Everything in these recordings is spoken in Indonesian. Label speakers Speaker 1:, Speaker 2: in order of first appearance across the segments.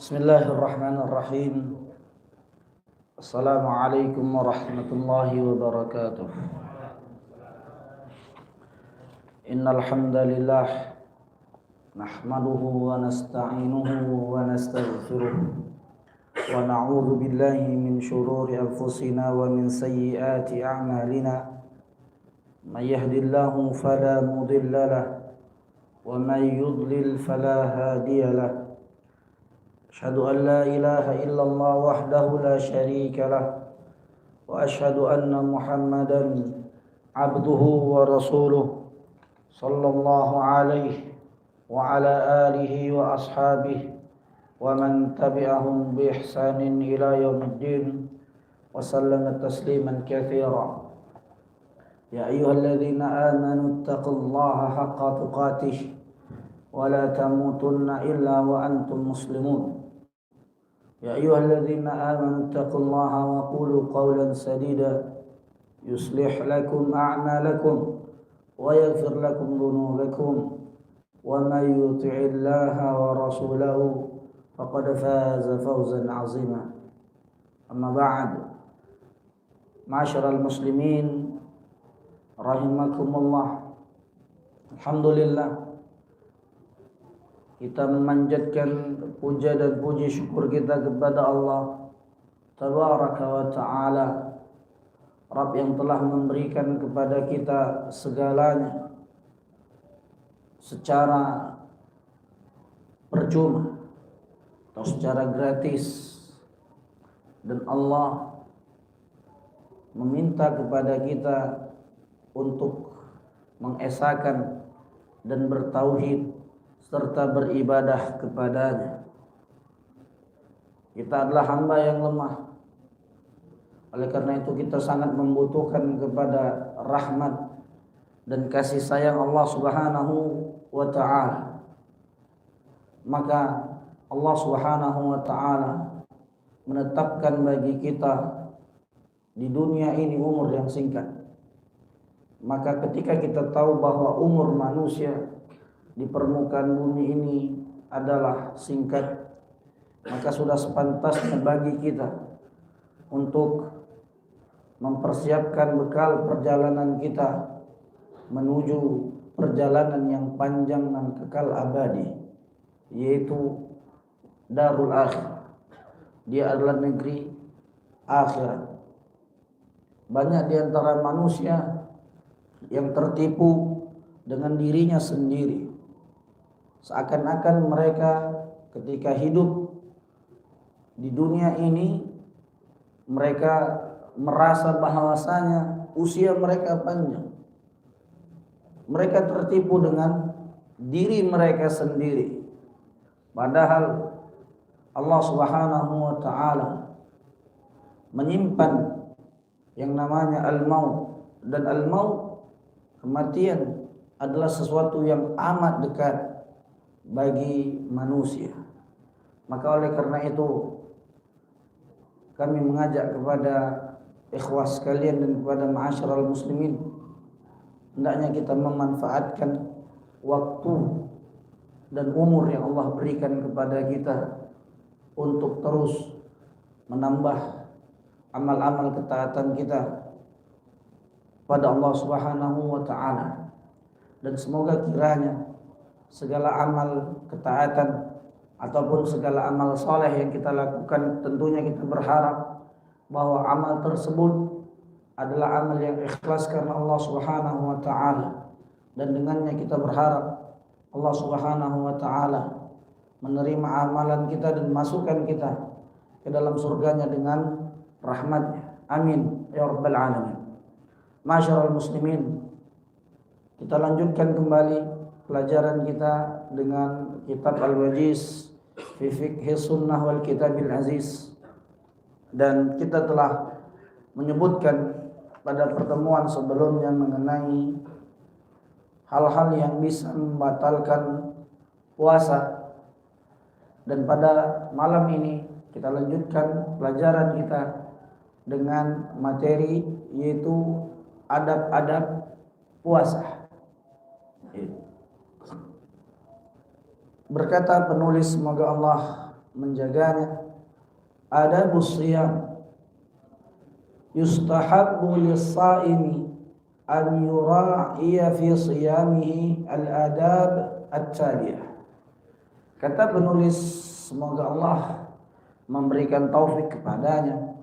Speaker 1: Bismillahirrahmanirrahim. Assalamualaikum warahmatullahi wabarakatuh. Innal hamdalillah nahmaduhu wa nasta'inuhu wa nastaghfiruh wa na'udzu billahi min shururi anfusina wa min sayyiati a'malina. May yahdihillahu fala mudilla lahu wa may yudlil fala hadiya lahu. أشهد أن لا إله إلا الله وحده لا شريك له وأشهد أن محمدا عبده ورسوله صلى الله عليه وعلى آله وأصحابه ومن تبعهم بإحسان إلى يوم الدين وسلم تسليما كثيرا. يا أيها الذين آمنوا اتقوا الله حق تقاته ولا تموتن إلا وأنتم مسلمون. يا أيها الذين آمنوا اتقوا الله وقولوا قولا سديدا يصلح لكم أعمالكم ويغفر لكم ذنوبكم ومن يطع الله ورسوله فقد فاز فوزا عظيما. أما بعد، معاشر المسلمين رحمكم الله. Alhamdulillah, kita memanjatkan puja dan puji syukur kita kepada Allah Tabaraka wa Ta'ala, Rabb yang telah memberikan kepada kita segalanya secara percuma atau secara gratis, dan Allah meminta kepada kita untuk mengesahkan dan bertauhid serta beribadah kepadanya. Kita adalah hamba yang lemah. Oleh karena itu kita sangat membutuhkan kepada rahmat dan kasih sayang Allah Subhanahu wa Ta'ala. Maka Allah Subhanahu wa Ta'ala menetapkan bagi kita di dunia ini umur yang singkat. Maka ketika kita tahu bahwa umur manusia di permukaan bumi ini adalah singkat, maka sudah sepantasnya bagi kita untuk mempersiapkan bekal perjalanan kita menuju perjalanan yang panjang dan kekal abadi, yaitu Darul Akhirah. Dia adalah negeri akhirat. Banyak di antara manusia yang tertipu dengan dirinya sendiri, seakan-akan mereka ketika hidup di dunia ini mereka merasa bahwasanya usia mereka panjang. Mereka tertipu dengan diri mereka sendiri. Padahal Allah Subhanahu wa Ta'ala menyimpan yang namanya al-maut, dan al-maut, kematian, adalah sesuatu yang amat dekat bagi manusia. Maka oleh karena itu kami mengajak kepada ikhwah sekalian dan kepada ma'asyiral muslimin, hendaknya kita memanfaatkan waktu dan umur yang Allah berikan kepada kita untuk terus menambah amal-amal ketaatan kita pada Allah Subhanahu wa Ta'ala. Dan semoga kiranya segala amal ketaatan ataupun segala amal soleh yang kita lakukan, tentunya kita berharap bahwa amal tersebut adalah amal yang ikhlas karena Allah Subhanahu wa Ta'ala, dan dengannya kita berharap Allah Subhanahu wa Ta'ala menerima amalan kita dan masukkan kita ke dalam surganya dengan rahmatnya. Amin ya rabbal alamin. Masyarul muslimin, kita lanjutkan kembali pelajaran kita dengan kitab Al-Wajiz fi Fiqhi Sunnah wal Kitabil Aziz. Dan kita telah menyebutkan pada pertemuan sebelumnya mengenai hal-hal yang bisa membatalkan puasa. Dan pada malam ini kita lanjutkan pelajaran kita dengan materi, yaitu adab-adab puasa. Berkata penulis, semoga Allah menjaganya. Adabus shiyam, yustahabbu lis-shaimi an yura'iya fi shiyamihi al-adab at-taliyah. Kata penulis, semoga Allah memberikan taufik kepadanya,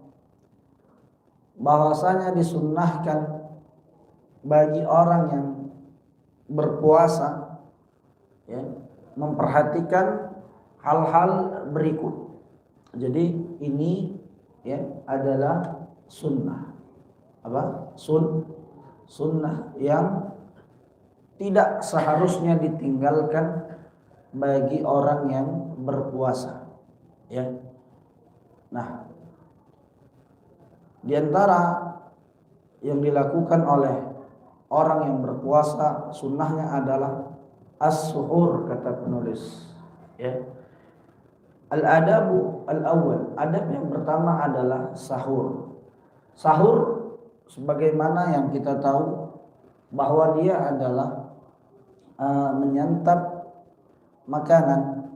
Speaker 1: bahwasanya disunnahkan bagi orang yang berpuasa ya, memperhatikan hal-hal berikut. Jadi ini ya adalah sunnah. Apa? Sunnah yang tidak seharusnya ditinggalkan bagi orang yang berpuasa. Ya. Nah, di antara yang dilakukan oleh orang yang berpuasa, sunnahnya adalah as-suhur, kata penulis. Ya. Al-adabu al-awwal, adab yang pertama adalah sahur. Sahur sebagaimana yang kita tahu bahwa dia adalah menyantap makanan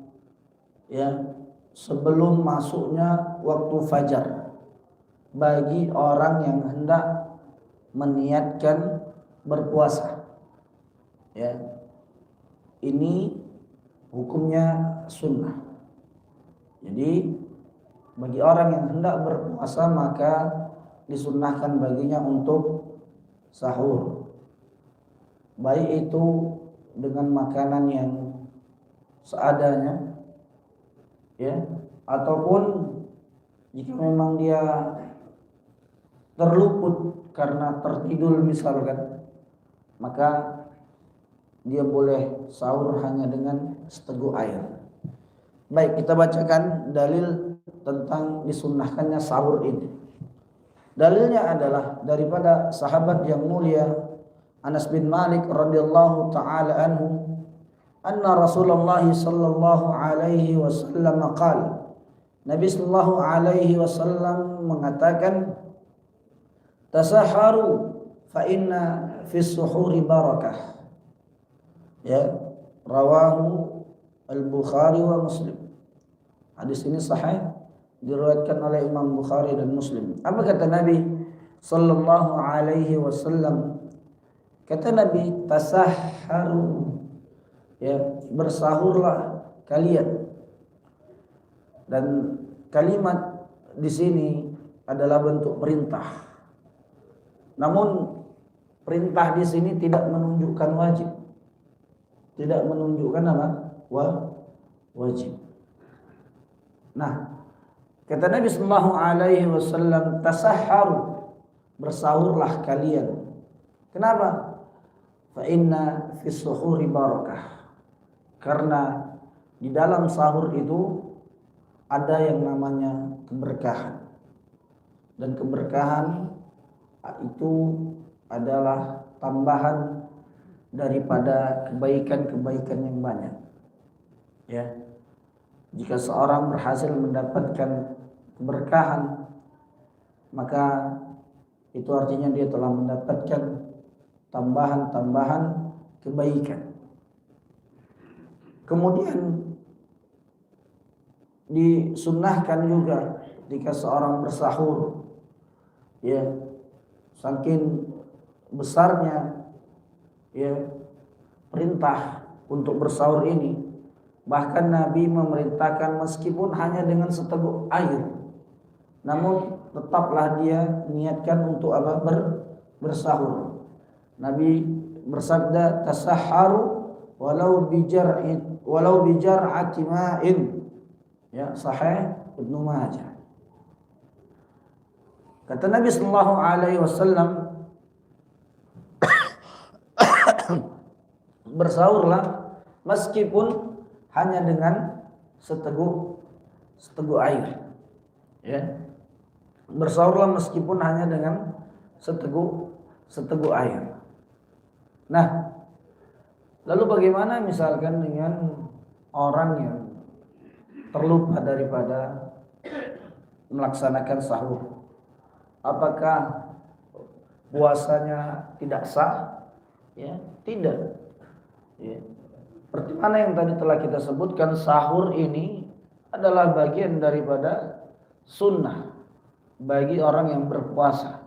Speaker 1: ya sebelum masuknya waktu fajar bagi orang yang hendak meniatkan berpuasa. Ya. Ini hukumnya sunnah. Jadi bagi orang yang hendak berpuasa maka disunnahkan baginya untuk sahur. Baik itu dengan makanan yang seadanya ya, ataupun jika memang dia terluput karena tertidur misalkan, maka dia boleh sahur hanya dengan seteguk air. Baik, kita bacakan dalil tentang disunnahkannya sahur ini. Dalilnya adalah daripada sahabat yang mulia Anas bin Malik radhiyallahu taala anhu, anna Rasulullah sallallahu alaihi wasallam qala, Nabi sallallahu alaihi wasallam mengatakan, tasaharu fa inna fis suhuri barakah. Ya, rawahu Al-Bukhari wa Muslim. Hadis ini sahih, diriwayatkan oleh Imam Bukhari dan Muslim. Apa kata Nabi sallallahu alaihi wasallam? Kata Nabi, tasahharu, ya, bersahurlah kalian. Dan kalimat di sini adalah bentuk perintah. Namun perintah di sini tidak menunjukkan wajib. Tidak menunjukkan apa? Wajib. Nah, kata Nabi sallallahu alaihi wasallam, tasahharu, bersahurlah kalian. Kenapa? Fa inna fis suhuri barakah. Karena di dalam sahur itu ada yang namanya keberkahan. Dan keberkahan itu adalah tambahan daripada kebaikan-kebaikan yang banyak. Ya. Jika seorang berhasil mendapatkan keberkahan, maka itu artinya dia telah mendapatkan tambahan-tambahan kebaikan. Kemudian disunnahkan juga jika seorang bersahur, ya, saking besarnya ya perintah untuk bersahur ini, bahkan Nabi memerintahkan meskipun hanya dengan seteguk air, namun tetaplah dia niatkan untuk apa? Bersahur. Nabi bersabda, tasahharu walau bijar'ati ma'in. Ya, sahih Ibnu Majah. Kata Nabi sallallahu alaihi wasallam, bersahurlah meskipun hanya dengan seteguk air. Ya. Bersahurlah meskipun hanya dengan seteguk air. Nah, lalu bagaimana misalkan dengan orang yang terlupa daripada melaksanakan sahur? Apakah puasanya tidak sah? Ya, tidak. Ya. Seperti mana yang tadi telah kita sebutkan, sahur ini adalah bagian daripada sunnah bagi orang yang berpuasa.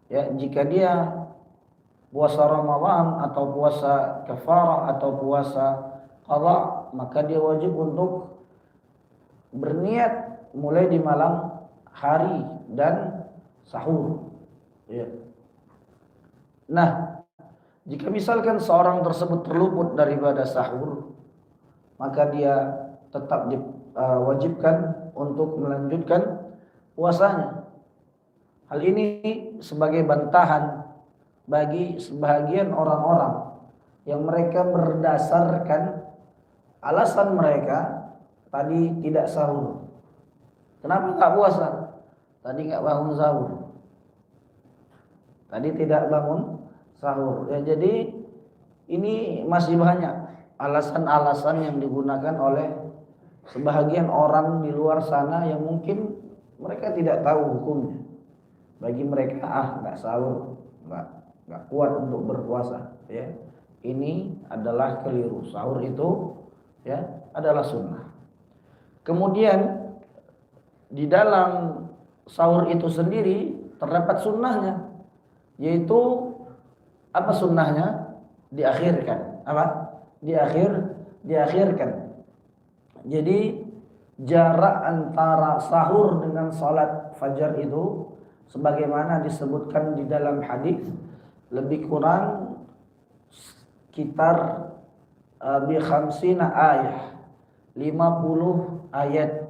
Speaker 1: Ya, jika dia puasa Ramadan atau puasa kafarah atau puasa qadha, maka dia wajib untuk berniat mulai di malam hari dan sahur. Ya. Nah, jika misalkan seorang tersebut terluput daripada sahur, maka dia tetap diwajibkan untuk melanjutkan puasanya. Hal ini sebagai bantahan bagi sebahagian orang-orang yang mereka berdasarkan alasan mereka tadi tidak sahur. Kenapa nggak puasa? Tadi nggak bangun sahur. Tadi tidak bangun sahur. Ya, jadi ini masih banyak alasan-alasan yang digunakan oleh sebahagian orang di luar sana yang mungkin mereka tidak tahu hukumnya. Bagi mereka nggak sahur, nggak kuat untuk berpuasa. Ya, ini adalah keliru. Sahur itu ya adalah sunnah. Kemudian di dalam sahur itu sendiri terdapat sunnahnya, yaitu apa sunnahnya? Diakhirkan. Apa? Diakhirkan. Jadi jarak antara sahur dengan salat fajar itu sebagaimana disebutkan di dalam hadis lebih kurang sekitar bi khamsina ayat, 50 ayat.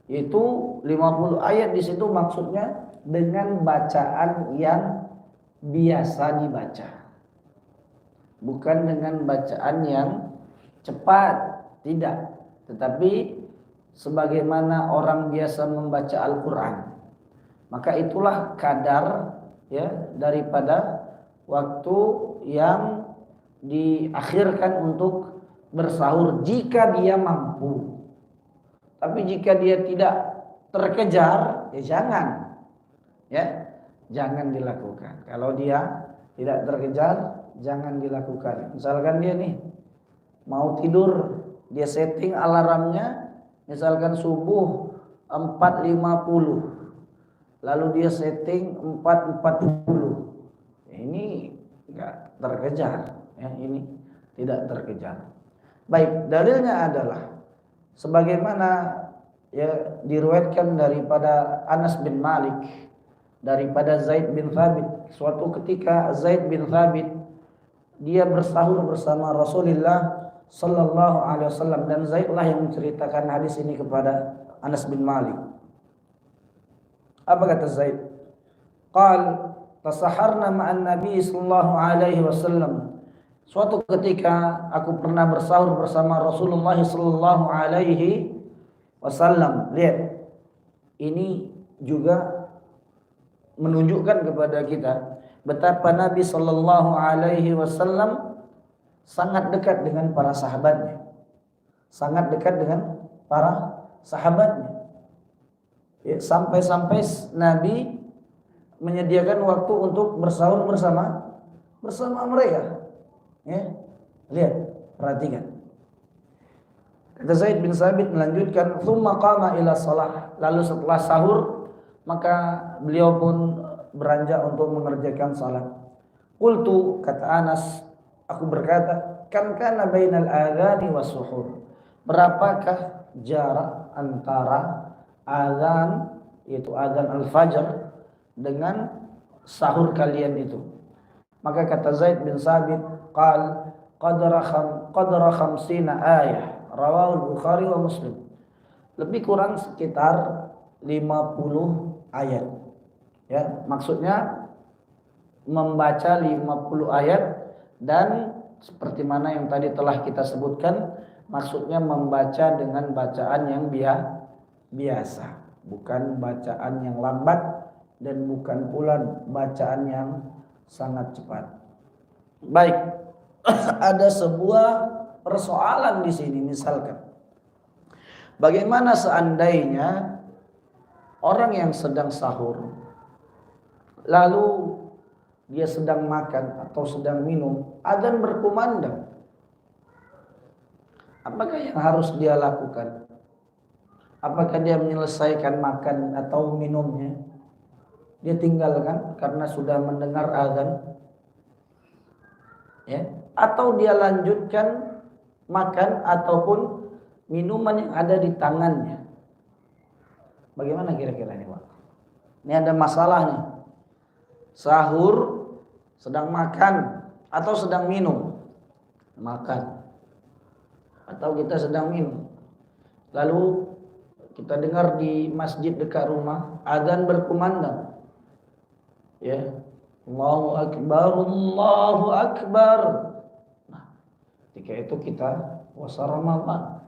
Speaker 1: Itu 50 ayat di situ maksudnya dengan bacaan yang biasa dibaca. Bukan dengan bacaan yang cepat, tidak, tetapi sebagaimana orang biasa membaca Al-Qur'an. Maka itulah kadar ya daripada waktu yang diakhirkan untuk bersahur jika dia mampu. Tapi jika dia tidak terkejar, ya jangan dilakukan. Kalau dia tidak terkejar, jangan dilakukan. Misalkan dia nih mau tidur, dia setting alarmnya misalkan subuh 4.50. Lalu dia setting 4.40. Ini enggak terkejar, ya, ini tidak terkejar. Baik, dalilnya adalah sebagaimana ya diriwayatkan daripada Anas bin Malik daripada Zaid bin Thabit. Suatu ketika Zaid bin Thabit dia bersahur bersama Rasulullah sallallahu alaihi wasallam, dan Zaid lah yang menceritakan hadis ini kepada Anas bin Malik. Apa kata Zaid? Qal tasaharna ma'an Nabi sallallahu alaihi wasallam. Suatu ketika aku pernah bersahur bersama Rasulullah sallallahu alaihi wasallam. Lihat. Ini juga menunjukkan kepada kita betapa Nabi sallallahu alaihi wasallam sangat dekat dengan para sahabatnya. Sangat dekat dengan para sahabatnya. Ya, sampai-sampai Nabi menyediakan waktu untuk bersahur bersama mereka. Ya, lihat, perhatikan. Kata Zaid bin Sabit melanjutkan, "Tsumma qama ila shalah." Lalu setelah sahur, maka beliau pun beranjak untuk mengerjakan salat. Qultu, kata Anas, aku berkata, "Kam kana bainal adzani was suhur?" Berapakah jarak antara azan, yaitu azan al-fajr, dengan sahur kalian itu? Maka kata Zaid bin Sabit, qal qadra khamsina ayah, rawahu Bukhari wa Muslim. Lebih kurang sekitar 50 ayat. Ya, maksudnya membaca 50 ayat, dan seperti mana yang tadi telah kita sebutkan, maksudnya membaca dengan bacaan yang biasa, bukan bacaan yang lambat dan bukan pula bacaan yang sangat cepat. Baik, ada sebuah persoalan di sini, misalkan bagaimana seandainya orang yang sedang sahur lalu dia sedang makan atau sedang minum, adzan berkumandang, apakah yang harus dia lakukan? Apakah dia menyelesaikan makan atau minumnya? Dia tinggalkan karena sudah mendengar azan, ya? Atau dia lanjutkan makan ataupun minuman yang ada di tangannya? Bagaimana kira-kira ini, Pak? Ini ada masalah nih. Sahur, sedang makan atau sedang minum? Makan. Atau kita sedang minum. Lalu kita dengar di masjid dekat rumah azan berkumandang. Ya. Allahu akbar, Allahu akbar. Nah, ketika itu kita puasa Ramadan.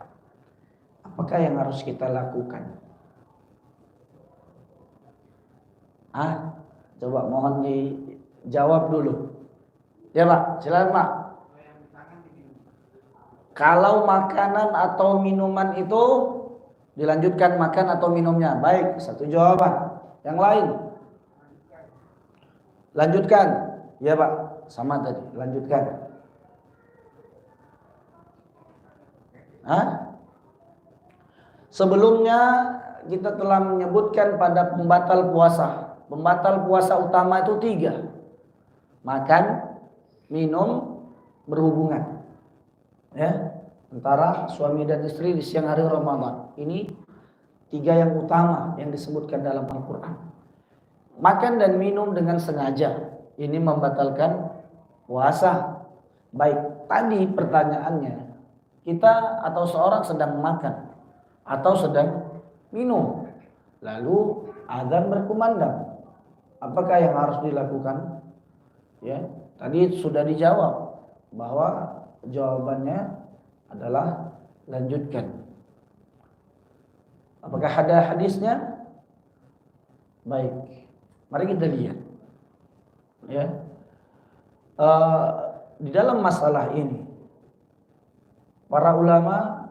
Speaker 1: Apakah yang harus kita lakukan? Coba mohon dijawab dulu. Ya, Pak, silakan, Pak. Kalau makanan atau minuman itu dilanjutkan makan atau minumnya, baik, satu jawaban. Yang lain, lanjutkan. Ya, Pak, sama tadi, lanjutkan. Sebelumnya kita telah menyebutkan pada pembatal puasa. Pembatal puasa utama itu 3. Makan, minum, berhubungan. Ya, antara suami dan istri di siang hari Ramadan. Ini 3 yang utama yang disebutkan dalam Al-Quran. Makan dan minum dengan sengaja, ini membatalkan puasa. Baik, tadi pertanyaannya, kita atau seorang sedang makan atau sedang minum, lalu azan berkumandang, apakah yang harus dilakukan? Ya, tadi sudah dijawab bahwa jawabannya adalah lanjutkan. Apakah ada hadisnya? Baik, mari kita lihat. Ya, di dalam masalah ini para ulama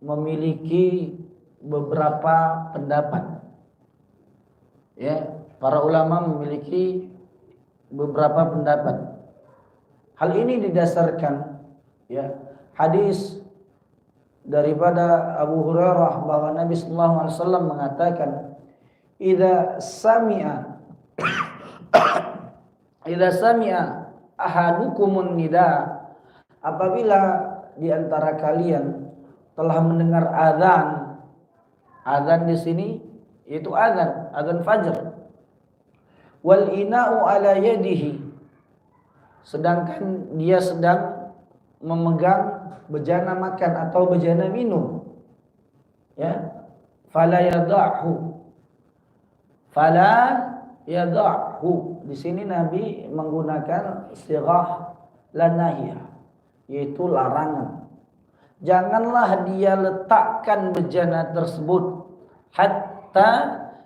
Speaker 1: memiliki beberapa pendapat. Ya, para ulama memiliki beberapa pendapat. Hal ini didasarkan, ya, hadis daripada Abu Hurairah bahwa Nabi sallallahu alaihi wasallam mengatakan, idza sami'a ahadukumun nida, apabila di antara kalian telah mendengar azan. Azan di sini yaitu azan fajar. Wal ina'u ala yadihi, sedangkan dia sedang memegang bejana makan atau bejana minum. Ya, fala yada'hu. Di sini Nabi menggunakan sighah lanahiyah, yaitu larangan. Janganlah dia letakkan bejana tersebut hatta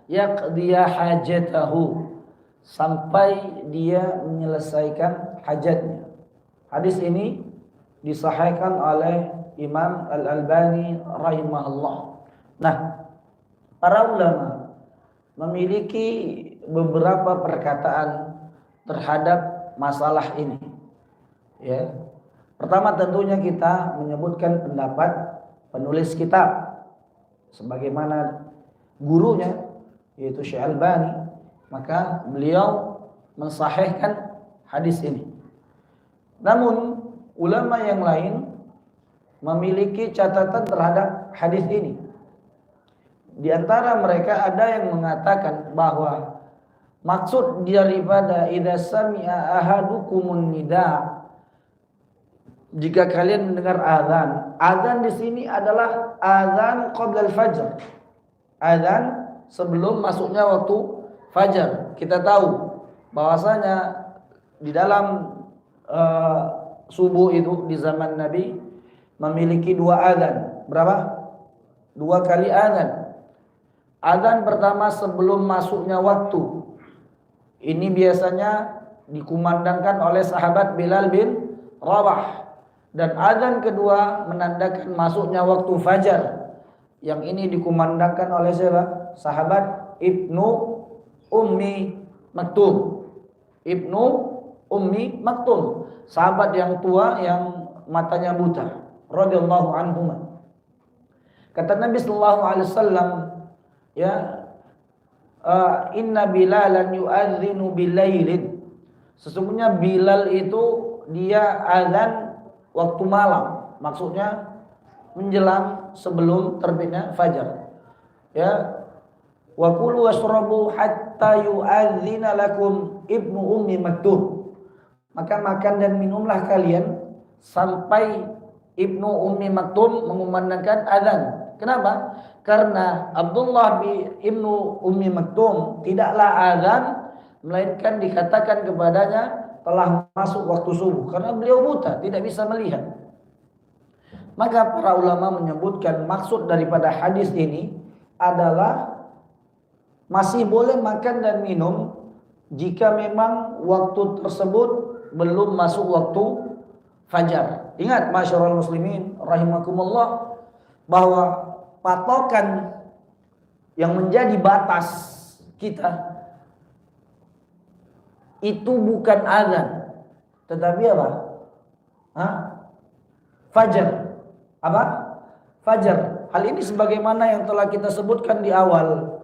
Speaker 1: yaqdiya hajatahu, sampai dia menyelesaikan hajatnya. Hadis ini disahihkan oleh Imam Al-Albani rahimahullah. Nah, para ulama memiliki beberapa perkataan terhadap masalah ini. Ya. Pertama tentunya kita menyebutkan pendapat penulis kitab sebagaimana gurunya yaitu Syekh Albani, maka beliau mensahihkan hadis ini. Namun ulama yang lain memiliki catatan terhadap hadis ini. Di antara mereka ada yang mengatakan bahwa maksud daripada idza sami'a ahadukumun nida, jika kalian mendengar azan, azan di sini adalah azan qabla al-fajr. Azan sebelum masuknya waktu fajar. Kita tahu bahwasanya di dalam subuh itu di zaman Nabi memiliki 2 azan. Berapa? 2 kali azan. Azan pertama sebelum masuknya waktu. Ini biasanya dikumandangkan oleh sahabat Bilal bin Rabah. Dan azan kedua menandakan masuknya waktu fajar. Yang ini dikumandangkan oleh siapa? Sahabat Ibnu Ummi Maktum. Ibnu Ummi Maktum, sahabat yang tua yang matanya buta, radhiyallahu anhu. Kata Nabi sallallahu alaihi wasallam, ya, inna Bilalan yu'adzinu bilailin. Sesungguhnya Bilal itu dia azan waktu malam, maksudnya menjelang sebelum terbitnya fajar. Ya, wa kulu washrabu hatta yu'adzina lakum ibnu ummi maktub. Maka makan dan minumlah kalian sampai ibnu ummi maktum mengumandangkan azan. Kenapa? Karena Abdullah ibnu ummi maktum tidaklah azan melainkan dikatakan kepadanya telah masuk waktu subuh, karena beliau buta, tidak bisa melihat. Maka para ulama menyebutkan maksud daripada hadis ini adalah masih boleh makan dan minum jika memang waktu tersebut belum masuk waktu fajar. Ingat masyarul muslimin rahimakumullah, bahwa patokan yang menjadi batas kita itu bukan azan, tetapi apa? Fajar. Apa? Fajar. Hal ini sebagaimana yang telah kita sebutkan di awal.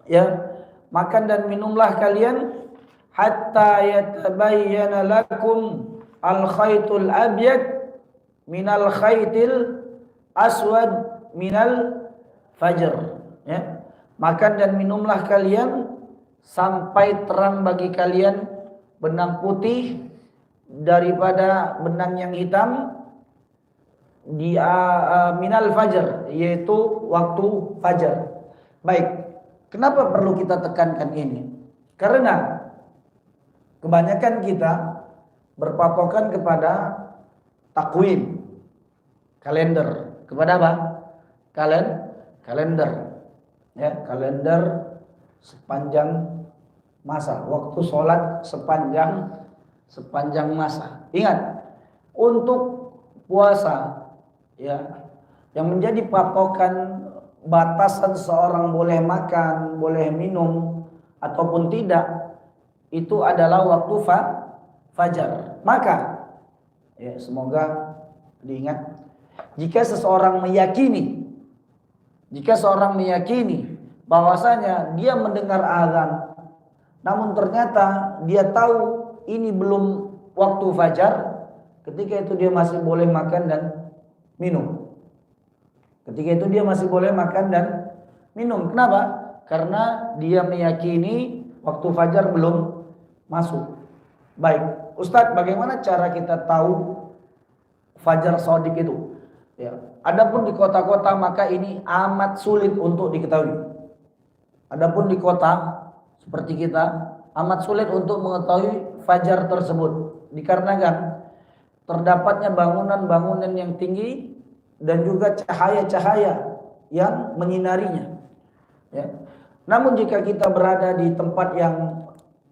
Speaker 1: Ya, makan dan minumlah kalian hatta yatabayyana lakum al-khaytul abyad minal khaytil aswad minal fajr. Ya, makan dan minumlah kalian sampai terang bagi kalian benang putih daripada benang yang hitam di minal fajar, yaitu waktu fajar. Baik, kenapa perlu kita tekankan ini? Karena kebanyakan kita berpatokan kepada takwim, kalender. Kepada apa? Kalender. Ya, kalender sepanjang masa, waktu sholat sepanjang masa. Ingat, untuk puasa, ya, yang menjadi patokan batasan seorang boleh makan, boleh minum ataupun tidak, itu adalah waktu fajar. Maka, ya, semoga diingat, jika seseorang meyakini bahwasanya dia mendengar azan, namun ternyata dia tahu ini belum waktu fajar, ketika itu dia masih boleh makan dan minum. Kenapa? Karena dia meyakini waktu fajar belum masuk. Baik, Ustadz, bagaimana cara kita tahu fajar shadiq itu? Ya, adapun di kota-kota maka ini amat sulit untuk diketahui. Adapun di kota seperti kita amat sulit untuk mengetahui fajar tersebut, dikarenakan terdapatnya bangunan-bangunan yang tinggi dan juga cahaya-cahaya yang menyinarinya. Ya. Namun jika kita berada di tempat yang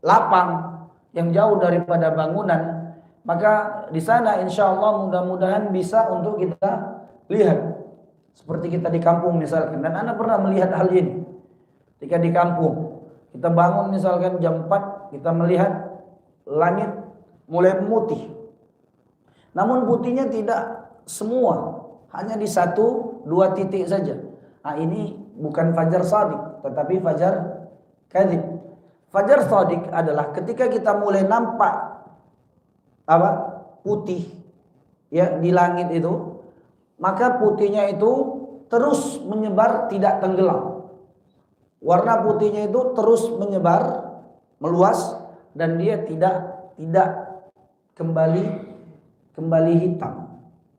Speaker 1: lapang, yang jauh daripada bangunan, maka di sana insya Allah mudah-mudahan bisa untuk kita lihat. Seperti kita di kampung misalkan, dan Anda pernah melihat hal ini. Ketika di kampung, kita bangun misalkan jam 4, kita melihat langit mulai memutih. Namun putihnya tidak semua, hanya di 1-2 titik saja. Nah, ini bukan fajar shadiq, tetapi fajar kadzib. Fajar shadiq adalah ketika kita mulai nampak putih, ya, di langit itu, maka putihnya itu terus menyebar, tidak tenggelam. Warna putihnya itu terus menyebar, meluas, dan dia tidak kembali hitam.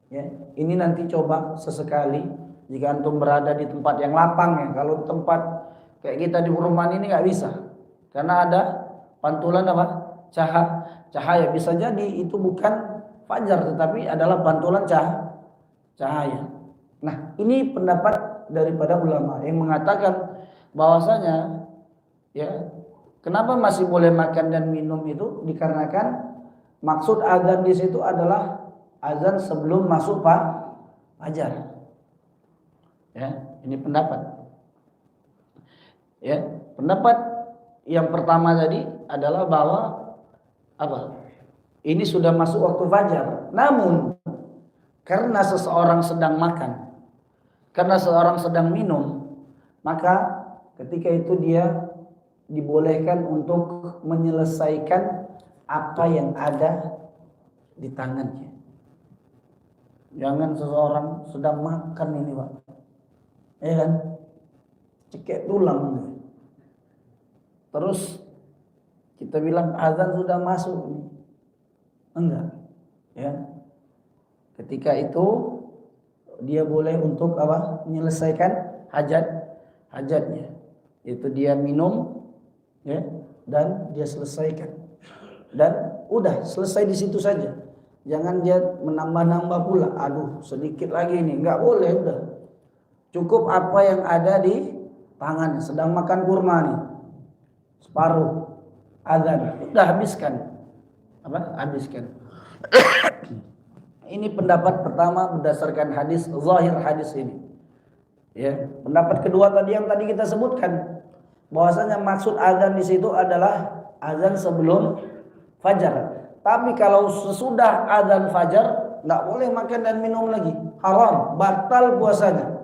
Speaker 1: Ya, ini nanti coba sesekali jika antum berada di tempat yang lapang, ya. Kalau tempat kayak kita di perumahan ini nggak bisa, karena ada pantulan cahaya. Bisa jadi itu bukan fajar, tetapi adalah pantulan cahaya. Nah, ini pendapat daripada ulama yang mengatakan bahwasanya, ya, kenapa masih boleh makan dan minum itu dikarenakan maksud azan di situ adalah azan sebelum masuk fajar. Ya, ini pendapat. Ya, pendapat yang pertama tadi adalah bahwa ini sudah masuk waktu fajar. Namun karena seseorang sedang makan, karena seseorang sedang minum, maka ketika itu dia dibolehkan untuk menyelesaikan apa yang ada di tangannya. Jangan seseorang sedang makan ini Pak, ya kan, cekek tulang, terus kita bilang azan sudah masuk, enggak, ya. Ketika itu dia boleh untuk apa? Menyelesaikan hajatnya. Itu dia minum, ya, dan dia selesaikan. Dan udah selesai di situ saja. Jangan dia menambah-nambah pula. Aduh, sedikit lagi nih, enggak boleh, udah. Cukup apa yang ada di tangan. Sedang makan kurma nih, separuh, azan, udah habiskan. Apa? Habiskan. Ini pendapat pertama berdasarkan hadis, zahir hadis ini. Ya, pendapat kedua tadi yang tadi kita sebutkan, bahwasanya maksud azan di situ adalah azan sebelum fajar. Tapi kalau sesudah azan fajar, nggak boleh makan dan minum lagi, haram, batal puasanya.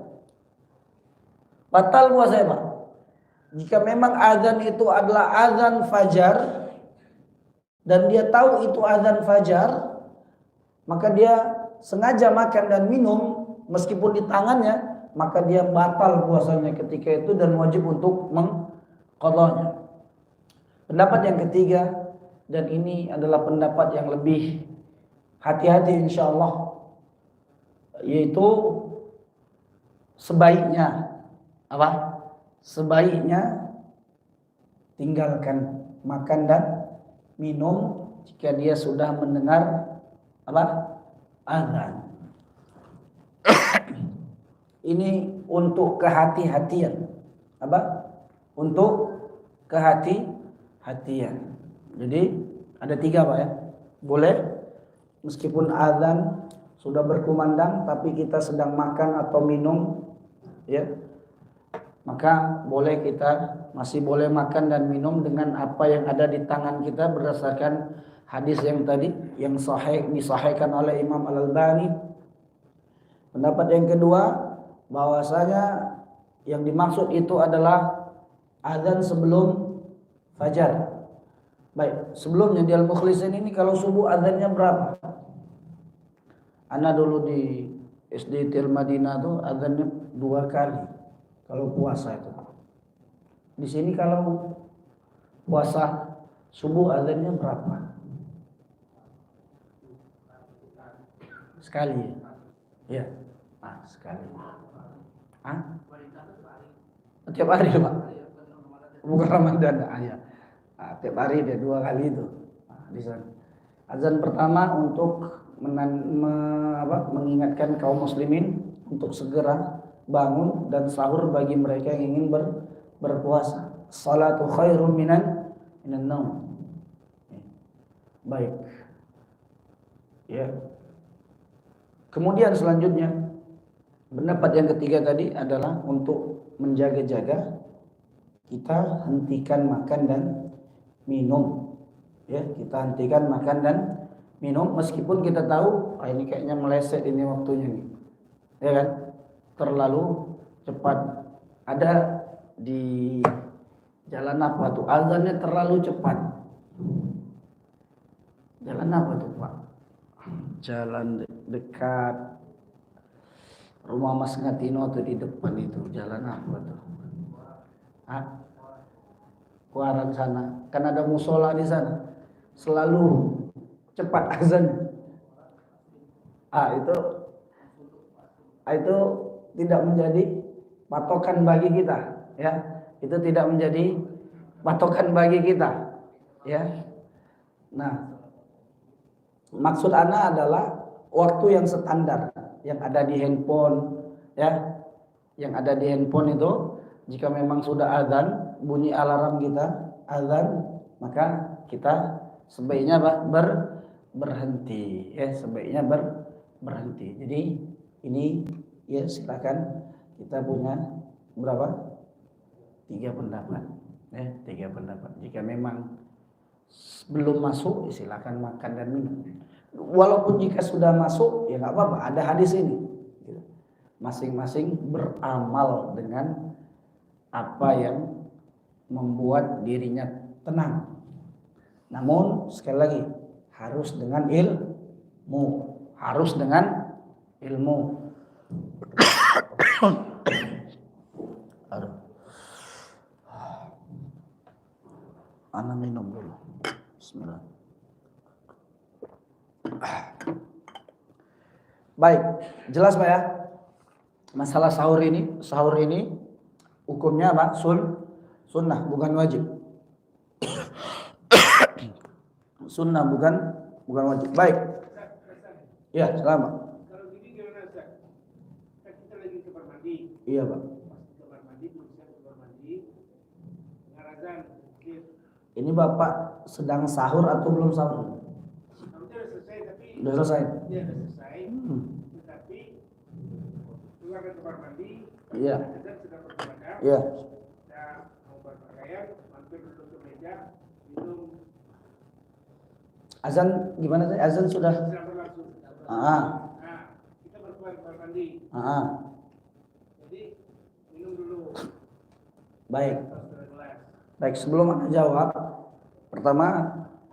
Speaker 1: Batal puasanya Pak. Jika memang azan itu adalah azan fajar dan dia tahu itu azan fajar, maka dia sengaja makan dan minum meskipun di tangannya, maka dia batal puasanya ketika itu dan wajib untuk mengqadhanya. Pendapat yang ketiga, dan ini adalah pendapat yang lebih hati-hati insyaallah, yaitu sebaiknya apa? Sebaiknya tinggalkan makan dan minum jika dia sudah mendengar apa? Azan. Ini untuk kehati-hatian. Apa? Untuk kehati-hatian. Jadi ada 3 Pak ya. Boleh meskipun azan sudah berkumandang tapi kita sedang makan atau minum, ya, maka boleh, kita masih boleh makan dan minum dengan apa yang ada di tangan kita berdasarkan hadis yang tadi yang sahih, disahihkan oleh Imam Al-Albani. Pendapat yang kedua, bahwasanya yang dimaksud itu adalah azan sebelum fajar. Baik, sebelumnya di Al-Mukhlisin ini kalau subuh azannya berapa? Ana dulu di SD Tir Madinah tuh azannya 2 kali kalau puasa itu. Di sini kalau puasa subuh azannya berapa? Sekali. Ya. Ah, sekali. Ah? Tiap hari Pak. Bukan Ramadan, ya. Nah, tiap hari dia 2 kali itu. Nah, di sana. Azan pertama untuk mengingatkan kaum muslimin untuk segera bangun dan sahur bagi mereka yang ingin berpuasa. Salatu khairum minan naum. Baik. Ya. Kemudian selanjutnya pendapat yang ketiga tadi adalah untuk menjaga-jaga kita hentikan makan dan minum, ya, kita hentikan makan dan minum meskipun kita tahu ini kayaknya meleset ini waktunya nih, ya kan, terlalu cepat. Ada di jalan apa tuh azannya terlalu cepat, jalan apa tuh Pak? Jalan dekat rumah Mas Ngatino tuh, di depan itu jalan apa tuh? Ah, Kuaran sana, kan ada musola di sana, selalu cepat azan. Itu tidak menjadi patokan bagi kita, ya. Itu tidak menjadi patokan bagi kita, ya. Nah, maksud ana adalah waktu yang standar yang ada di handphone, ya. Yang ada di handphone itu jika memang sudah azan, bunyi alarm kita azan, maka kita sebaiknya berhenti, ya, sebaiknya berhenti. Jadi ini, ya, silakan, kita punya berapa? 3 pendapat, ya, 3 pendapat. Jika memang belum masuk, silakan makan dan minum. Walaupun jika sudah masuk ya nggak apa-apa, ada hadis ini. Masing-masing beramal dengan apa yang membuat dirinya tenang. Namun sekali lagi harus dengan ilmu, harus dengan ilmu. Ana minum dulu. Bismillah. Baik, jelas Pak ya? Masalah sahur ini hukumnya apa? Sunnah bukan wajib. Sunnah bukan wajib. Baik. Ya, selamat.
Speaker 2: Kalau gini gimana Ustaz? Kan kita lagi ke kamar mandi.
Speaker 1: Iya, Pak.
Speaker 2: Pas ke kamar mandi, belum siap ke kamar mandi. Dengar azan.
Speaker 1: Ini Bapak sedang sahur atau belum sahur?
Speaker 2: Sudah selesai tapi
Speaker 1: Sudah selesai.
Speaker 2: Iya, sudah selesai. Tetapi keluar ke kamar mandi.
Speaker 1: Iya.
Speaker 2: Azan sudah berkumandang.
Speaker 1: Iya.
Speaker 2: Kita mau berpakaian, mampir duduk ke meja, minum.
Speaker 1: Azan gimana tadi? Azan sudah.
Speaker 2: Sudah berlangsung.
Speaker 1: Ah.
Speaker 2: Nah, kita berkeluar ke kamar mandi.
Speaker 1: Ah.
Speaker 2: Jadi minum dulu.
Speaker 1: Baik.
Speaker 2: Pas sudah gelas.
Speaker 1: Baik, sebelum Anda jawab, pertama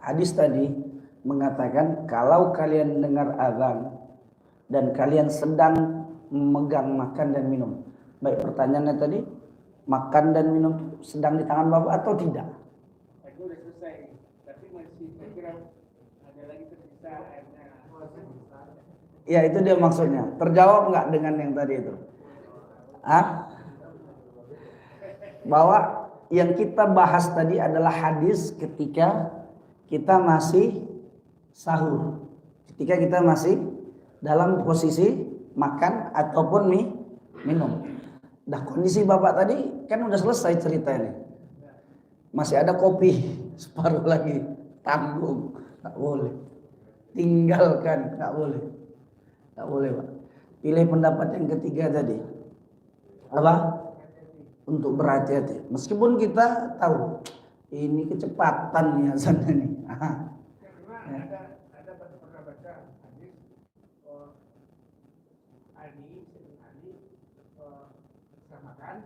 Speaker 1: hadis tadi mengatakan kalau kalian dengar azan dan kalian sedang memegang makan dan minum. Baik, pertanyaannya tadi, makan dan minum sedang di tangan Bapak atau tidak?
Speaker 2: Aku udah selesai, tapi masih saya kira ada lagi tersisa airnya.
Speaker 1: Ya, itu dia maksudnya. Terjawab nggak dengan yang tadi itu? Hah? Bahwa yang kita bahas tadi adalah hadis ketika kita masih sahur. Ketika kita masih dalam posisi makan ataupun minum. Nah, kondisi Bapak tadi kan udah selesai ceritanya. Masih ada kopi separuh lagi. Tanggung, nggak boleh. Tinggalkan, nggak boleh. Nggak boleh, Pak. Pilih pendapat yang ketiga tadi. Apa? Untuk berhati-hati. Meskipun kita tahu ini kecepatan nih azannya nih.
Speaker 2: Karena ada pernah baca hadis Ali samakan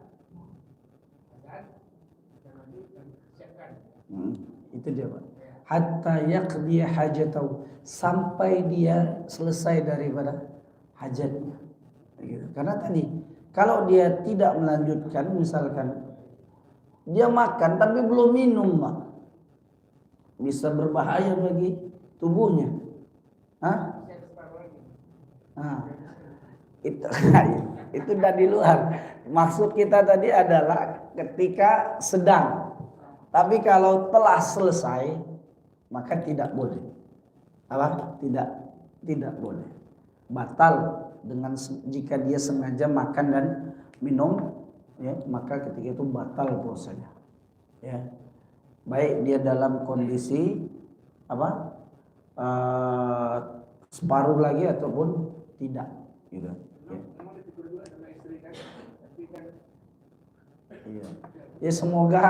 Speaker 2: azan dan nanti siapkan.
Speaker 1: Itu dia, Pak. Hatta yaqdi hajatahu, sampai dia selesai daripada hajatnya. Gitu. Karena tadi kalau dia tidak melanjutkan, misalkan dia makan tapi belum minum, Pak, bisa berbahaya bagi tubuhnya. Hah? Nah, itu dari luar. Maksud kita tadi adalah ketika sedang. Tapi kalau telah selesai, maka tidak boleh. Apa? Tidak boleh. Batal dengan jika dia sengaja makan dan minum, ya, maka ketika itu batal puasanya. Ya. Baik dia dalam kondisi apa? Separuh lagi ataupun tidak, gitu. Ya. Iya. Ya, semoga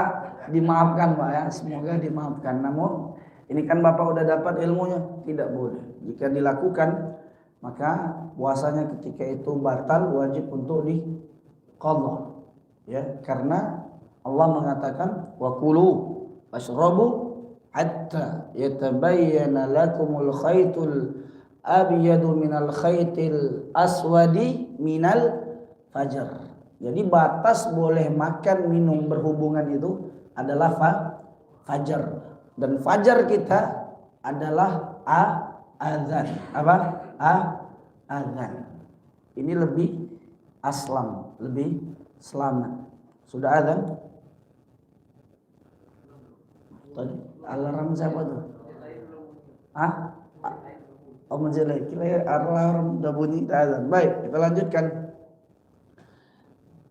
Speaker 1: dimaafkan, Pak ya, semoga dimaafkan. Namun ini kan Bapak udah dapat ilmunya, tidak boleh. Jika dilakukan maka puasanya ketika itu batal, wajib untuk diqadha. Ya, karena Allah mengatakan wa kulu washrabu hatta yatabayyana lakumul khaytul abyadu minal khaytil aswadi minal fajr. Jadi batas boleh makan minum berhubungan itu adalah fajar, dan fajar kita adalah azan. Apa? Azan. Ini lebih aslam, lebih selamat. Sudah azan? Tadi alarm siapa tuh? Oh, menjelai. Kira alarm udah bunyi azan. Baik, kita lanjutkan.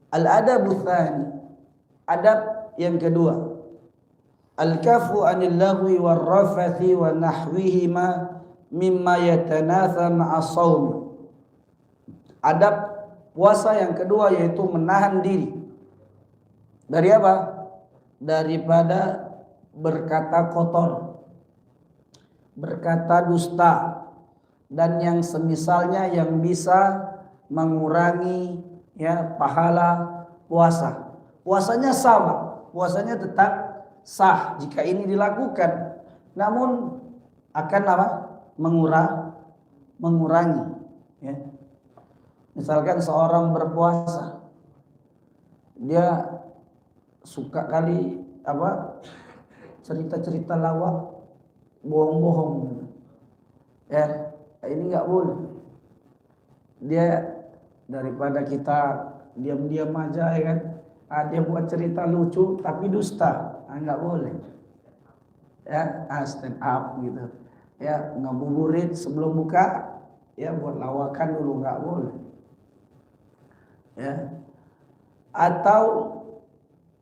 Speaker 1: Al-adabu tsani, adab yang kedua, al-kafu 'anil lagwi war rafathi wa nahwihima mimma yatanatha ma'a shaum. Adab puasa yang kedua yaitu menahan diri dari apa? Daripada berkata kotor, berkata dusta, dan yang semisalnya yang bisa mengurangi ya pahala puasa. Puasanya sama, puasanya tetap sah jika ini dilakukan. Namun akan apa? Mengurangi ya. Misalkan seorang berpuasa, dia suka kali apa? Cerita-cerita lawak, bohong-bohong. Ya, ini nggak boleh. Dia daripada kita diam-diam aja ya kan, dia buat cerita lucu tapi dusta, nggak boleh. Ya, stand up gitu. Ya, ngabuburit sebelum buka, ya buat lawakan dulu nggak boleh. Ya, atau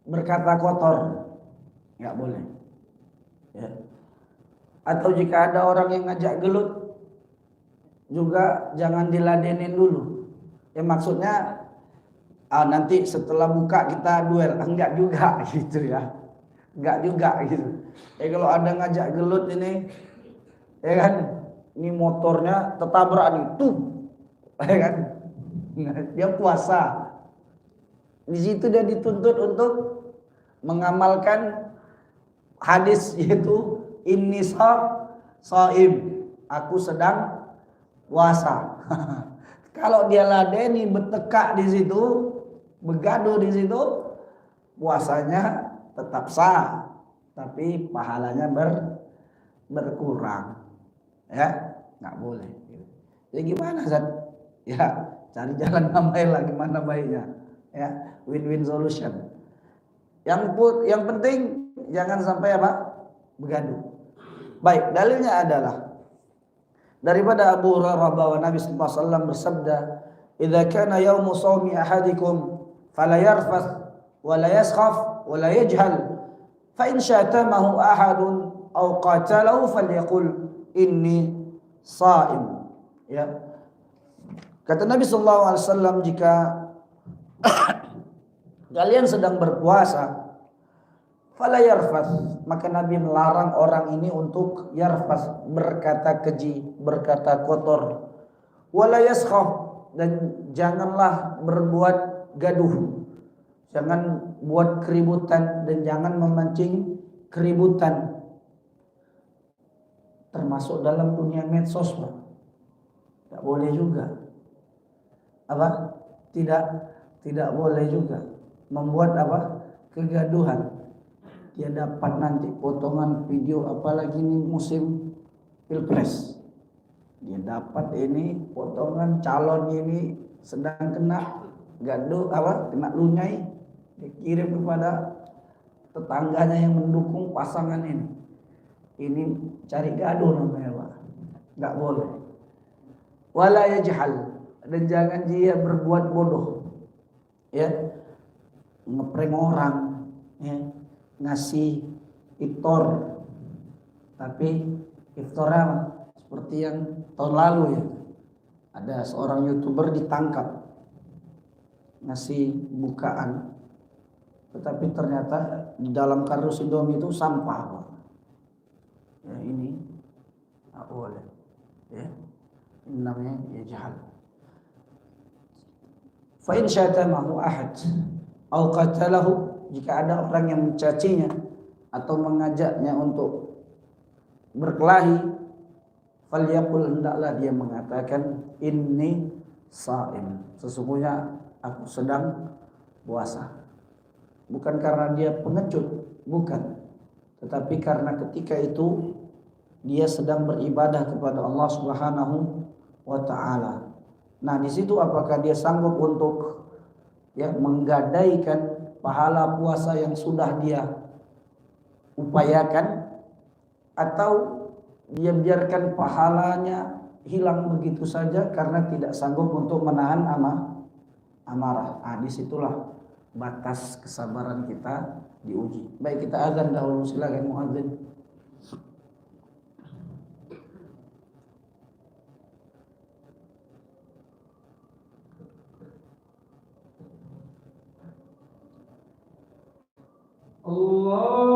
Speaker 1: berkata kotor, nggak boleh. Ya. Atau jika ada orang yang ngajak gelut, juga jangan diladenin dulu. Ya maksudnya nanti setelah buka kita duel, enggak juga gitu ya. Enggak juga gitu. Kalau ada ngajak gelut ini, ya kan, ini motornya tertabrak nih, tuh, ya kan, dia puasa. Di situ dia dituntut untuk mengamalkan hadis yaitu inni shaim, aku sedang puasa. Kalau dia ladeni bertekak di situ, begaduh di situ, puasanya tetap sah, tapi pahalanya berkurang. Ya, nggak boleh. Ya gimana Zat? Ya, cari jalan tambahin lah gimana baiknya. Ya, win-win solution. Yang penting jangan sampai apa? Begaduh. Baik, dalilnya adalah daripada Abu Hurairah bahwa Nabi sallallahu alaihi wasallam bersabda, "Idza kana yaumu shaumi ahadikum fala yarfath wa la yaskhaf wa la yajhal, fa in syatamahu ahadun aw qatalahu falyaqul inni shaim." Ya. Kata Nabi sallallahu alaihi wasallam, jika kalian sedang berpuasa, fala yarfath, maka Nabi melarang orang ini untuk yarfath, berkata keji, berkata kotor. Wala yaskhaf, dan janganlah berbuat gaduh. Jangan buat keributan dan jangan memancing keributan. Termasuk dalam dunia medsos, Pak. Tidak boleh juga. Apa? Tidak boleh juga membuat apa? Kegaduhan. Dia dapat nanti potongan video, apalagi ini musim pilpres, dia dapat ini potongan calon ini sedang kena gaduh apa, kena lunyai, dikirim kepada tetangganya yang mendukung pasangan ini cari gaduh namanya, Pak. Nggak boleh. Wala yajhal, dan jangan dia berbuat bodoh, ya, ngeprank orang, ya, ngasih iftar, tapi iftarnya seperti yang tahun lalu ya, ada seorang YouTuber ditangkap ngasih bukaan, tetapi ternyata di dalam kardus Indomie itu sampah, Pak. Ya, ini tak boleh, ya, ini namanya ya jahal. Fa in syatamahu ahad au qatalahu, jika ada orang yang mencacinya atau mengajaknya untuk berkelahi, falyaqul, hendaklah dia mengatakan inni shaim, sesungguhnya aku sedang puasa. Bukan karena dia pengecut, bukan, tetapi karena ketika itu dia sedang beribadah kepada Allah Subhanahu wa taala. Nah, di situ apakah dia sanggup untuk ya menggadaikan pahala puasa yang sudah dia upayakan, atau dia biarkan pahalanya hilang begitu saja karena tidak sanggup untuk menahan amarah. Disitulah batas kesabaran kita diuji. Baik, kita azan dahulu, silakan muadzin. Allahu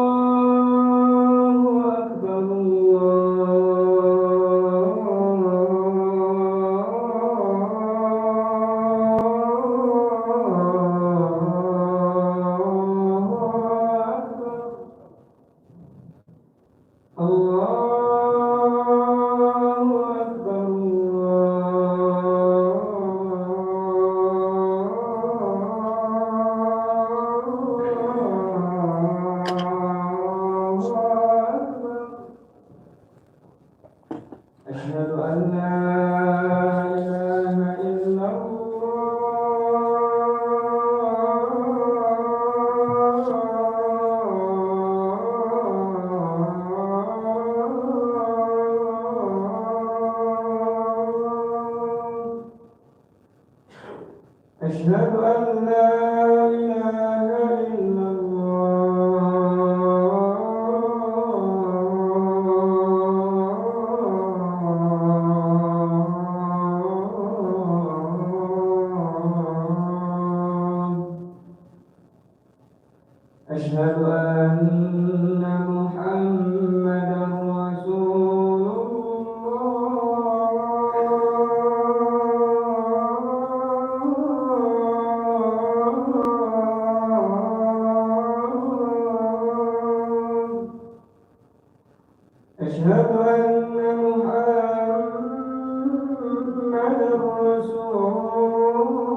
Speaker 1: Akbar, Allahu
Speaker 2: أشهد أن محمدا رسول الله. أشهد أن محمدا رسول الله.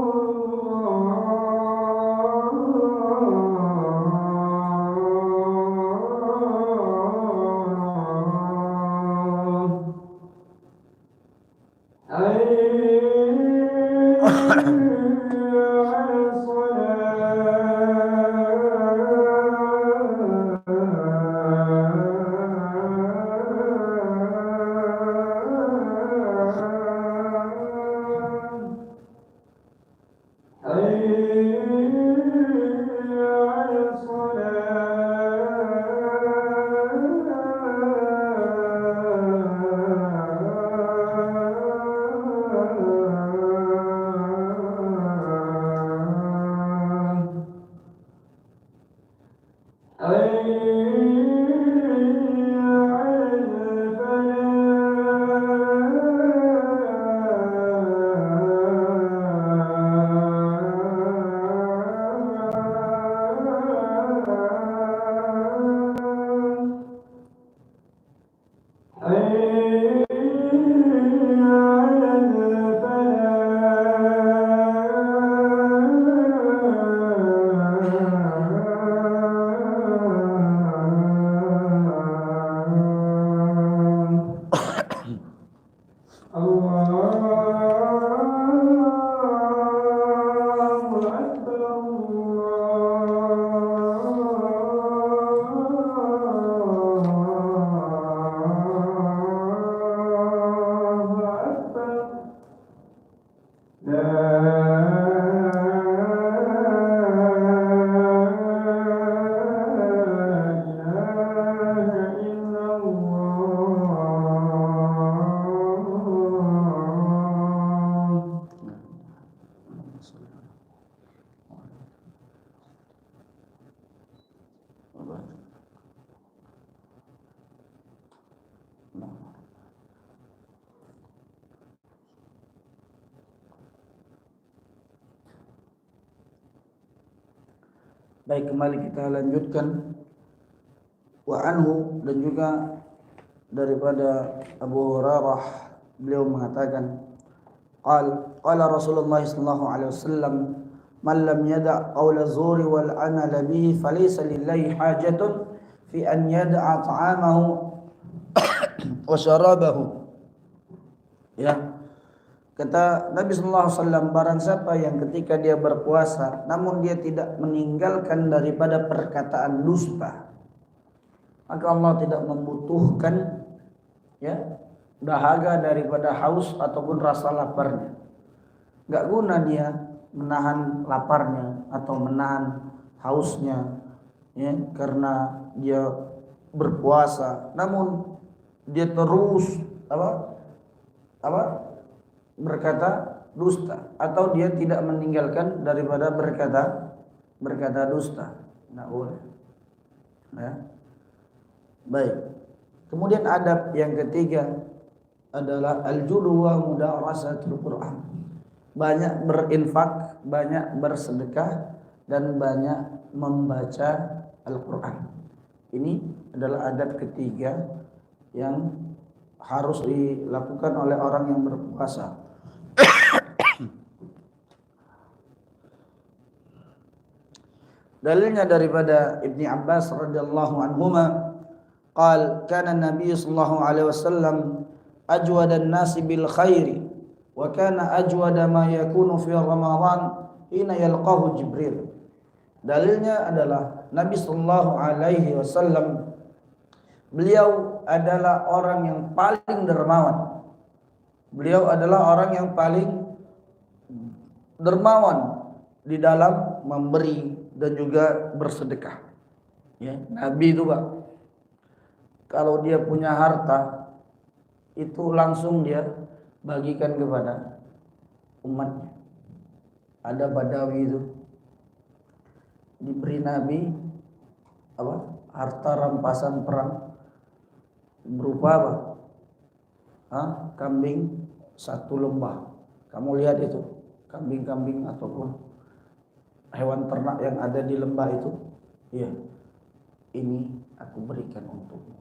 Speaker 1: Baik, kembali kita lanjutkan. Wa anhu, dan juga daripada Abu Hurairah, beliau mengatakan, qala Rasulullah sallallahu alaihi wasallam, man lam yada' qawla zuri wal amala bihi falaysa lillahi hajatun fi an yada'a ta'amahu wa syarabahu. Ya, kata Nabi sallallahu alaihi wasallam, barang siapa yang ketika dia berpuasa namun dia tidak meninggalkan daripada perkataan dusta, maka Allah tidak membutuhkan ya dahaga daripada haus ataupun rasa laparnya. Enggak guna dia menahan laparnya atau menahan hausnya ya, karena dia berpuasa namun dia terus berkata dusta, atau dia tidak meninggalkan daripada berkata dusta. Nah, boleh. Ya. Baik. Kemudian adab yang ketiga adalah al-judu wa mudarasatul Quran. Banyak berinfak, banyak bersedekah, dan banyak membaca Al-Quran. Ini adalah adab ketiga yang harus dilakukan oleh orang yang berpuasa. Dalilnya daripada Ibni Abbas radhiyallahu anhuma, qala kana Nabi sallallahu alaihi wasallam ajwadan nasi bil khairi wa kana ajwada ma yakunu fi Ramadan hina yalqahu Jibril. Dalilnya adalah Nabi sallallahu alaihi wasallam, beliau adalah orang yang paling dermawan. Beliau adalah orang yang paling dermawan di dalam memberi dan juga bersedekah. Ya, Nabi itu Pak, kalau dia punya harta itu langsung dia bagikan kepada umatnya. Ada Badawi itu diberi Nabi harta rampasan perang berupa apa? Kambing satu lembah. Kamu lihat itu, kambing-kambing ataupun hewan ternak yang ada di lembah itu, iya, ini aku berikan untukmu.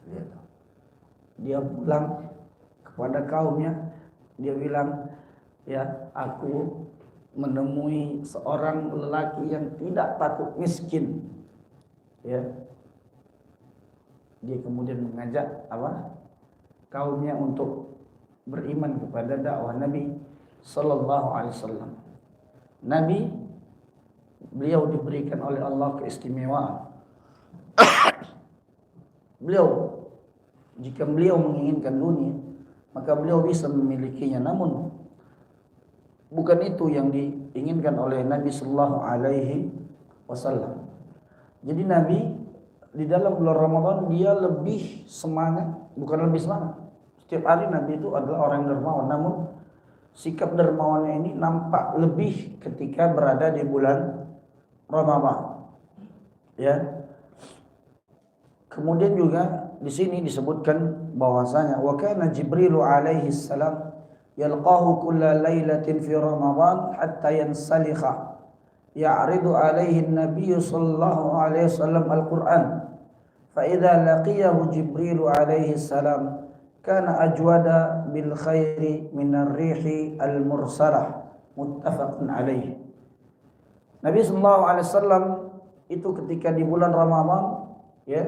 Speaker 1: Lihat. Dia pulang kepada kaumnya, dia bilang, ya, aku menemui seorang lelaki yang tidak takut miskin. Ya. Dia kemudian mengajak kaumnya untuk beriman kepada dakwah Nabi sallallahu alaihi wasallam. Nabi, beliau diberikan oleh Allah keistimewaan. Jika beliau menginginkan dunia, maka beliau bisa memilikinya. Namun bukan itu yang diinginkan oleh Nabi sallallahu alaihi wasallam. Jadi Nabi di dalam bulan Ramadan dia lebih semangat, bukan lebih semangat. Setiap hari Nabi itu adalah orang yang dermawan, namun sikap dermawannya ini nampak lebih ketika berada di bulan Ramadan. Ya. Kemudian juga di sini disebutkan bahwasanya wa kana Jibril alaihi salam yalqahu kulla lailatin fi Ramadan hatta yansalikha ya'ridu alaihi an-nabiy sallallahu alaihi wasallam al-Qur'an fa idza laqiyahu Jibril alaihi salam kana ajwada bil khairi min ar-rihi al-mursalah muttafaqun alaihi. Nabi sallallahu alaihi wasallam itu ketika di bulan Ramadan, ya,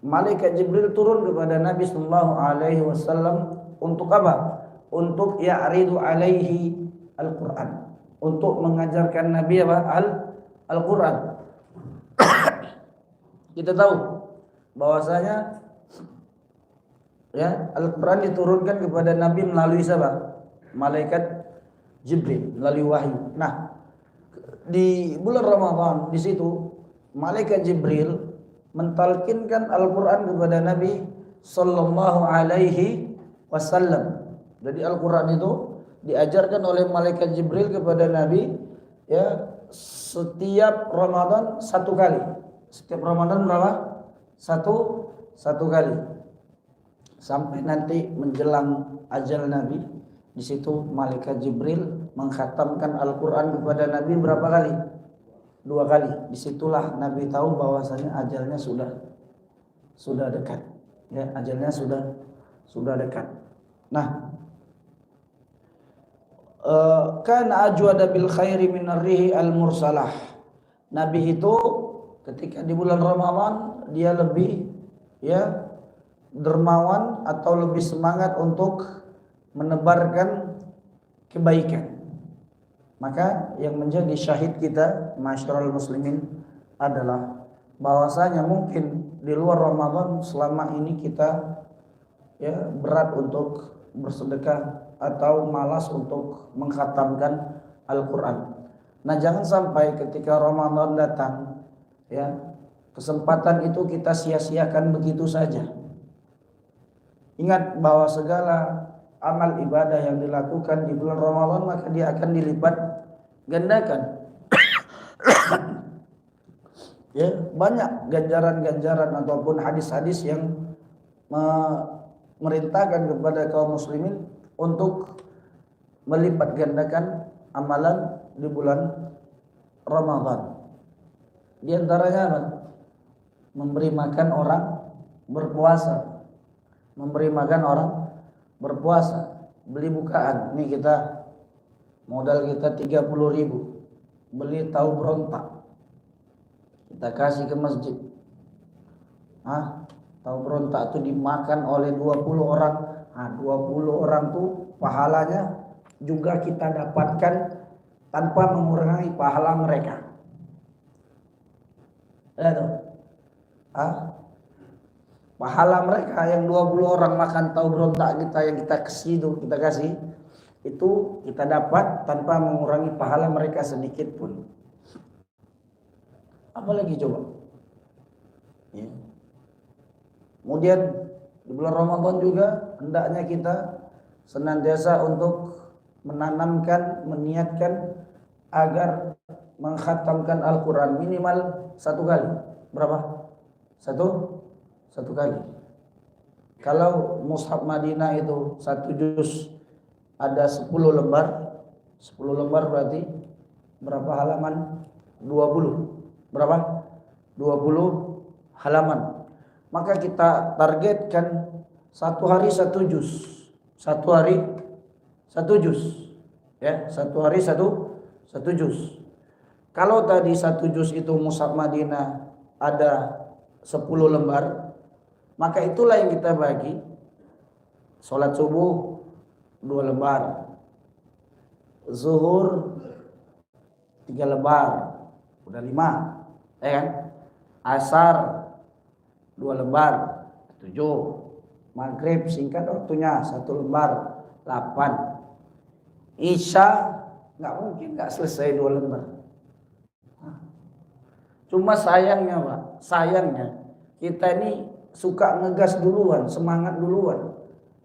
Speaker 1: malaikat Jibril turun kepada Nabi sallallahu alaihi wasallam untuk apa? Untuk ya'ridu alaihi al-Qur'an, untuk mengajarkan Nabi Al-Qur'an. Kita tahu bahwasanya, ya, Al-Qur'an diturunkan kepada Nabi melalui siapa? Malaikat Jibril, melalui wahyu. Nah, di bulan Ramadan di situ malaikat Jibril mentalkinkan Al-Qur'an kepada Nabi sallallahu alaihi wasallam. Jadi Al-Qur'an itu diajarkan oleh malaikat Jibril kepada Nabi, ya, setiap Ramadan satu kali. Setiap Ramadan berapa? Satu kali. Sampai nanti menjelang ajal Nabi, di situ malaikat Jibril mengkhatamkan Al-Qur'an kepada Nabi berapa kali? 2 kali. Disitulah Nabi tahu bahwasanya ajalnya sudah dekat. Ya, ajalnya sudah dekat. Nah, kana ajwada bil khairi min ar-rihi al-mursalah. Nabi itu ketika di bulan Ramadan dia lebih, ya, dermawan atau lebih semangat untuk menebarkan kebaikan. Maka yang menjadi syahid kita masyarul muslimin adalah bahwasanya mungkin di luar Ramadan selama ini kita, ya, berat untuk bersedekah atau malas untuk mengkhatamkan Al-Qur'an. Nah, jangan sampai ketika Ramadan datang, ya, kesempatan itu kita sia-siakan begitu saja. Ingat bahwa segala amal ibadah yang dilakukan di bulan Ramadan maka dia akan dilipat gandakan. Ya, banyak ganjaran-ganjaran ataupun hadis-hadis yang merintahkan kepada kaum muslimin untuk melipat gandakan amalan di bulan Ramadan. Di antaranya apa? Memberi makan orang berpuasa. Memberi makan orang berpuasa. Beli bukaan. Nih kita modal kita 30.000. Beli tahu berontak. Kita kasih ke masjid. Tahu berontak itu dimakan oleh 20 orang. 20 orang tuh pahalanya juga kita dapatkan tanpa mengurangi pahala mereka. Pahala mereka yang 20 orang makan tahu berontak kita yang kita kasih itu kita dapat tanpa mengurangi pahala mereka sedikit pun. Apalagi coba? Ya. Kemudian di bulan Ramadan juga hendaknya kita senantiasa untuk menanamkan, meniatkan agar mengkhatamkan Al-Quran minimal 1 kali. Berapa? Satu kali. Kalau mushaf Madinah itu 1 juz ada 10 lembar. 10 lembar berarti berapa halaman? 20. Berapa? 20 halaman. Maka kita targetkan 1 hari 1 juz. 1 hari 1 juz. Ya, 1 hari 1 juz. Kalau tadi 1 juz itu mushaf Madinah ada 10 lembar, maka itulah yang kita bagi. Salat subuh 2 lembar, zuhur 3 lembar, udah 5, ya kan? Asar 2 lembar, 7. Maghrib singkat waktunya 1 lembar, 8. Isya nggak mungkin nggak selesai 2 lembar. Cuma sayangnya Pak, sayangnya kita ini suka ngegas duluan, semangat duluan.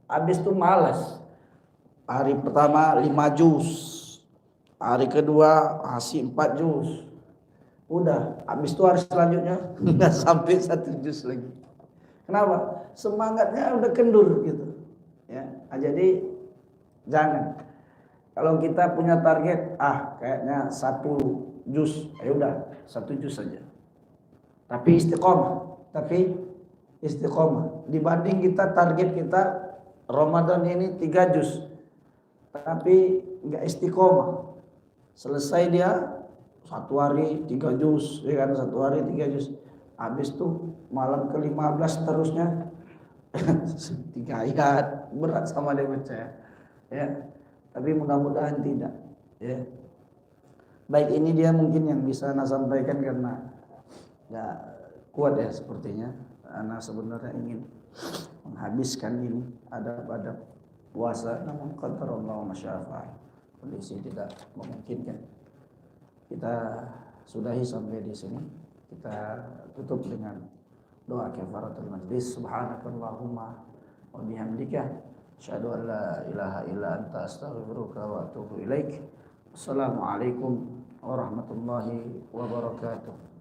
Speaker 1: Habis itu malas. Hari pertama 5 juz, hari kedua masih 4 juz. Udah, habis itu hari selanjutnya nggak sampai 1 juz lagi. Kenapa? Semangatnya udah kendur gitu. Ya, jadi jangan. Kalau kita punya target, kayaknya 1 juz, ya udah 1 juz saja. Tapi istiqomah. Dibanding kita target kita Ramadan ini 3 juz, tapi nggak istiqomah. Selesai dia 1 hari 3 juz, ya kan, 1 hari 3 juz. Habis tuh malam ke-15 terusnya 3 ayat, berat sama dia baca ya. Tapi mudah-mudahan tidak ya. Baik, ini dia mungkin yang bisa Ana sampaikan karena nggak kuat ya sepertinya. Ana sebenarnya ingin menghabiskan ini adab-adab puasa, namun qadarullah masyafa'al, kondisi tidak memungkinkan. Kita sudahi sampai di sini. Kita tutup dengan doa kafaratul majlis. Subhanakallahumma wa bihamdika asyhadu an la ilaha illa anta astaghfiruka wa atubu ilaik. Assalamualaikum warahmatullahi wabarakatuh.